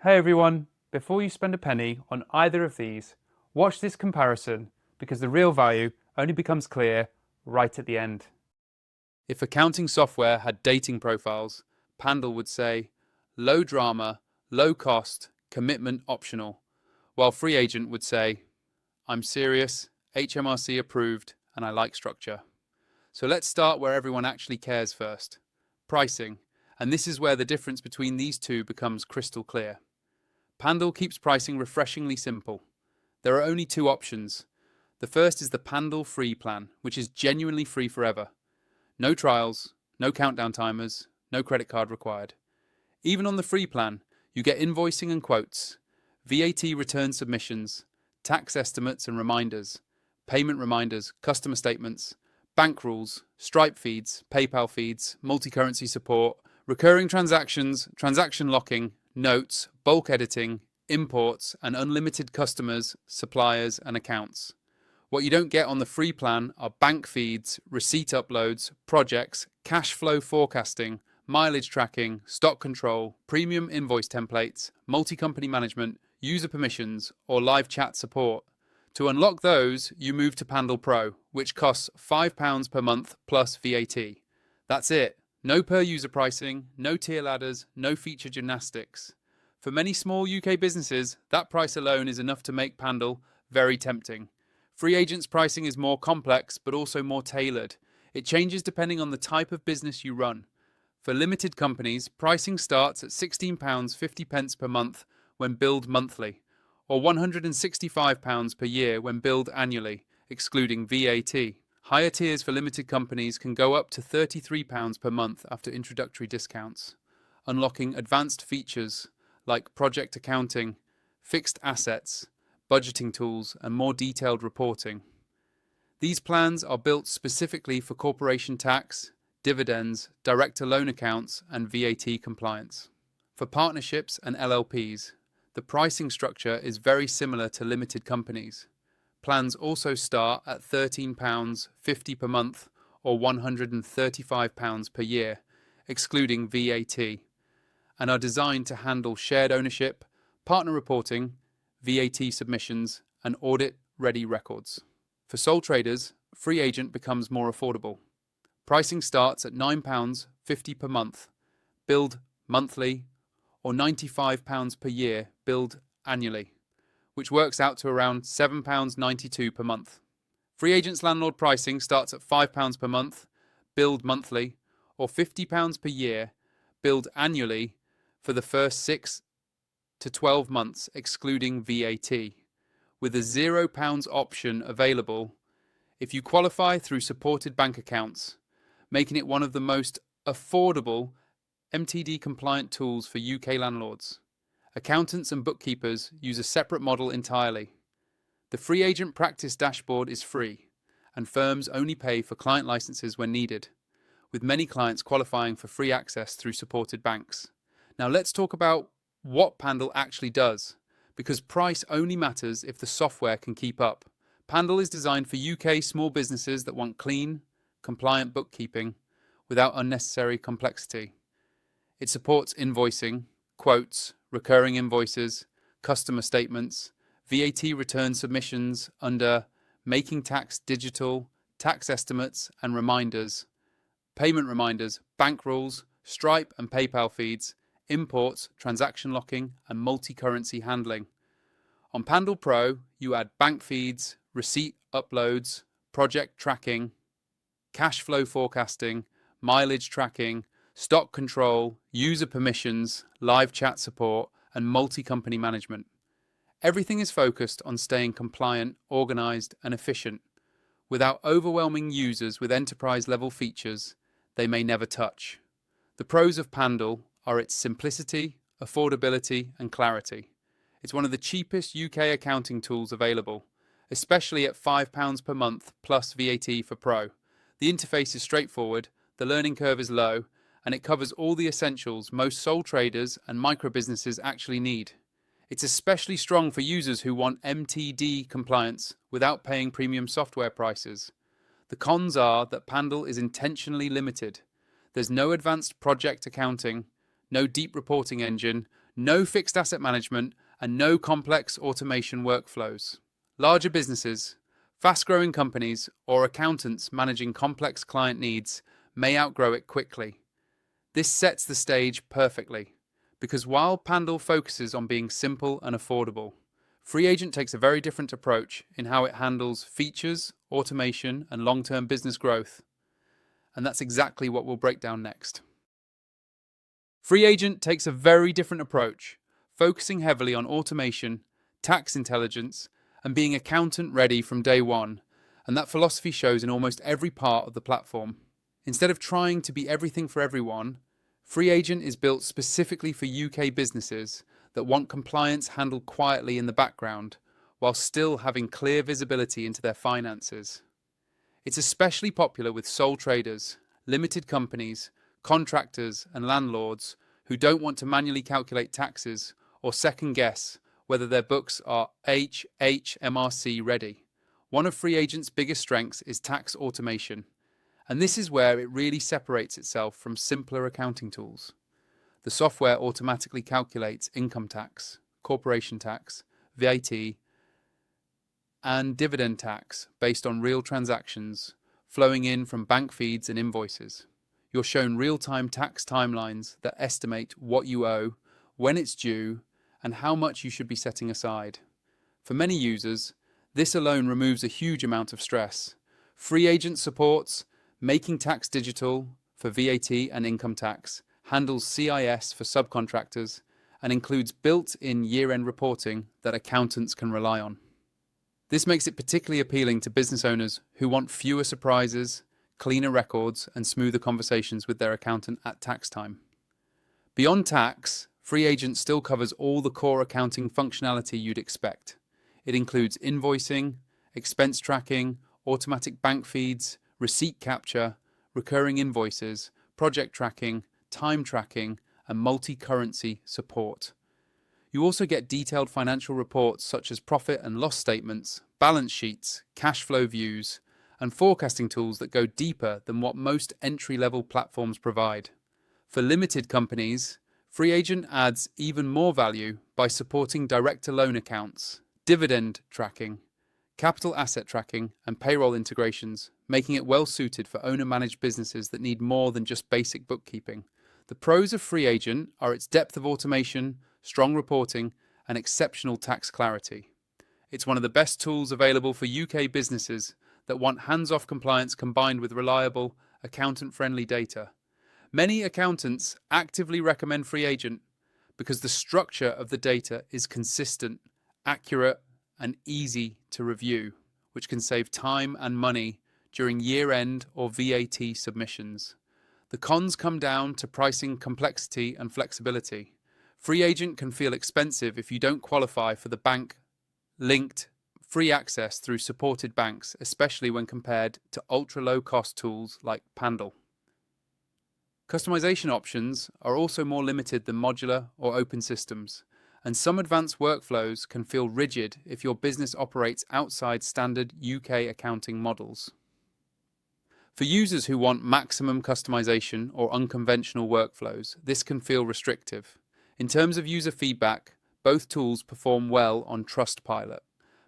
Hey everyone, before you spend a penny on either of these, watch this comparison because the real value only becomes clear right at the end. If accounting software had dating profiles, Pandle would say low drama, low cost, commitment optional, while FreeAgent would say I'm serious, HMRC approved, and I like structure. So let's start where everyone actually cares first, pricing, and this is where the difference between these two becomes crystal clear. Pandle keeps pricing refreshingly simple. There are only two options. The first is the Pandle Free plan, which is genuinely free forever. No trials, no countdown timers, no credit card required. Even on the free plan, you get invoicing and quotes, VAT return submissions, tax estimates and reminders, payment reminders, customer statements, bank rules, Stripe feeds, PayPal feeds, multi-currency support, recurring transactions, transaction locking, notes, bulk editing, imports, and unlimited customers, suppliers, and accounts. What you don't get on the free plan are bank feeds, receipt uploads, projects, cash flow forecasting, mileage tracking, stock control, premium invoice templates, multi-company management, user permissions, or live chat support. To unlock those, you move to Pandle Pro, which costs £5 per month plus VAT. That's it. No per-user pricing, no tier ladders, no feature gymnastics. For many small UK businesses, that price alone is enough to make Pandle very tempting. FreeAgent's pricing is more complex, but also more tailored. It changes depending on the type of business you run. For limited companies, pricing starts at £16.50 per month when billed monthly, or £165 per year when billed annually, excluding VAT. Higher tiers for limited companies can go up to £33 per month after introductory discounts, unlocking advanced features like project accounting, fixed assets, budgeting tools, and more detailed reporting. These plans are built specifically for corporation tax, dividends, director loan accounts, and VAT compliance. For partnerships and LLPs, the pricing structure is very similar to limited companies. Plans also start at £13.50 per month or £135 per year, excluding VAT, and are designed to handle shared ownership, partner reporting, VAT submissions, and audit-ready records. For sole traders, FreeAgent becomes more affordable. Pricing starts at £9.50 per month, billed monthly, or £95 per year, billed annually, which works out to around £7.92 per month. FreeAgent's landlord pricing starts at £5 per month, billed monthly, or £50 per year, billed annually for the first 6 to 12 months, excluding VAT, with a £0 option available if you qualify through supported bank accounts, making it one of the most affordable MTD-compliant tools for UK landlords. Accountants and bookkeepers use a separate model entirely. The FreeAgent practice dashboard is free, and firms only pay for client licenses when needed, with many clients qualifying for free access through supported banks. Now let's talk about what Pandle actually does, because price only matters if the software can keep up. Pandle is designed for UK small businesses that want clean, compliant bookkeeping without unnecessary complexity. It supports invoicing, quotes, recurring invoices, customer statements, VAT return submissions under Making Tax Digital, tax estimates and reminders, payment reminders, bank rules, Stripe and PayPal feeds, imports, transaction locking, and multi-currency handling. On Pandle Pro, you add bank feeds, receipt uploads, project tracking, cash flow forecasting, mileage tracking, stock control, user permissions, live chat support, and multi-company management. Everything is focused on staying compliant, organized, and efficient. Without overwhelming users with enterprise-level features they may never touch. The pros of Pandle are its simplicity, affordability, and clarity. It's one of the cheapest UK accounting tools available, especially at £5 per month plus VAT for Pro. The interface is straightforward, the learning curve is low, and it covers all the essentials most sole traders and micro businesses actually need. It's especially strong for users who want MTD compliance without paying premium software prices. The cons are that Pandle is intentionally limited. There's no advanced project accounting, no deep reporting engine, no fixed asset management, and no complex automation workflows. Larger businesses, fast-growing companies, or accountants managing complex client needs may outgrow it quickly. This sets the stage perfectly, because while Pandle focuses on being simple and affordable, FreeAgent takes a very different approach in how it handles features, automation, and long-term business growth. And that's exactly what we'll break down next. FreeAgent takes a very different approach, focusing heavily on automation, tax intelligence, and being accountant ready from day one, and that philosophy shows in almost every part of the platform. Instead of trying to be everything for everyone, FreeAgent is built specifically for UK businesses that want compliance handled quietly in the background, while still having clear visibility into their finances. It's especially popular with sole traders, limited companies, contractors, and landlords who don't want to manually calculate taxes or second guess whether their books are HMRC ready. One of FreeAgent's biggest strengths is tax automation, and this is where it really separates itself from simpler accounting tools. The software automatically calculates income tax, corporation tax, VAT, and dividend tax based on real transactions flowing in from bank feeds and invoices. You're shown real-time tax timelines that estimate what you owe, when it's due, and how much you should be setting aside. For many users, this alone removes a huge amount of stress. FreeAgent supports making tax digital for VAT and income tax, handles CIS for subcontractors, and includes built-in year-end reporting that accountants can rely on. This makes it particularly appealing to business owners who want fewer surprises, cleaner records, and smoother conversations with their accountant at tax time. Beyond tax, FreeAgent still covers all the core accounting functionality you'd expect. It includes invoicing, expense tracking, automatic bank feeds, receipt capture, recurring invoices, project tracking, time tracking, and multi-currency support. You also get detailed financial reports such as profit and loss statements, balance sheets, cash flow views, and forecasting tools that go deeper than what most entry-level platforms provide. For limited companies, FreeAgent adds even more value by supporting direct-to-loan accounts, dividend tracking, capital asset tracking, and payroll integrations, making it well-suited for owner-managed businesses that need more than just basic bookkeeping. The pros of FreeAgent are its depth of automation, strong reporting, and exceptional tax clarity. It's one of the best tools available for UK businesses that want hands-off compliance combined with reliable, accountant-friendly data. Many accountants actively recommend FreeAgent because the structure of the data is consistent, accurate, and easy to review, which can save time and money during year-end or VAT submissions. The cons come down to pricing complexity and flexibility. FreeAgent can feel expensive if you don't qualify for the bank-linked free access through supported banks, especially when compared to ultra-low-cost tools like Pandle. Customization options are also more limited than modular or open systems, and some advanced workflows can feel rigid if your business operates outside standard UK accounting models. For users who want maximum customization or unconventional workflows, this can feel restrictive. In terms of user feedback, both tools perform well on Trustpilot.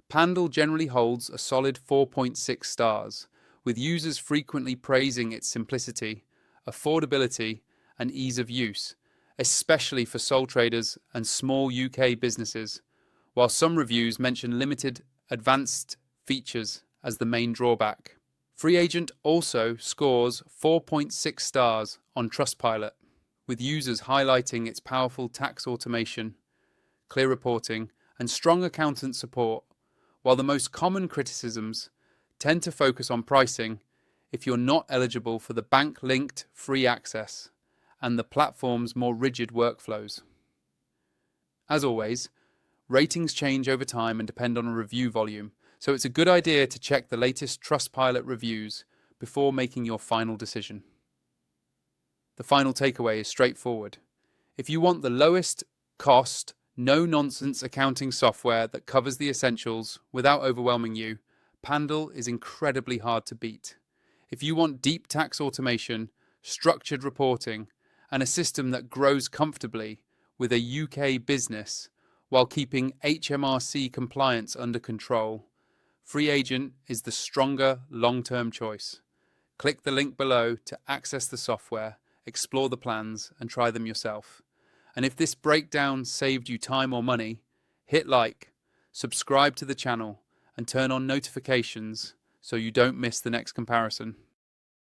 Pandle generally holds a solid 4.6 stars, with users frequently praising its simplicity, affordability, and ease of use, especially for sole traders and small UK businesses, while some reviews mention limited advanced features as the main drawback. FreeAgent also scores 4.6 stars on Trustpilot, with users highlighting its powerful tax automation, clear reporting, and strong accountant support, while the most common criticisms tend to focus on pricing if you're not eligible for the bank-linked free access and the platform's more rigid workflows. As always, ratings change over time and depend on a review volume, so it's a good idea to check the latest Trustpilot reviews before making your final decision. The final takeaway is straightforward. If you want the lowest cost, no-nonsense accounting software that covers the essentials without overwhelming you, Pandle is incredibly hard to beat. If you want deep tax automation, structured reporting, and a system that grows comfortably with a UK business while keeping HMRC compliance under control, FreeAgent is the stronger long-term choice. Click the link below to access the software, explore the plans, and try them yourself. And if this breakdown saved you time or money, hit like, subscribe to the channel, and turn on notifications so you don't miss the next comparison.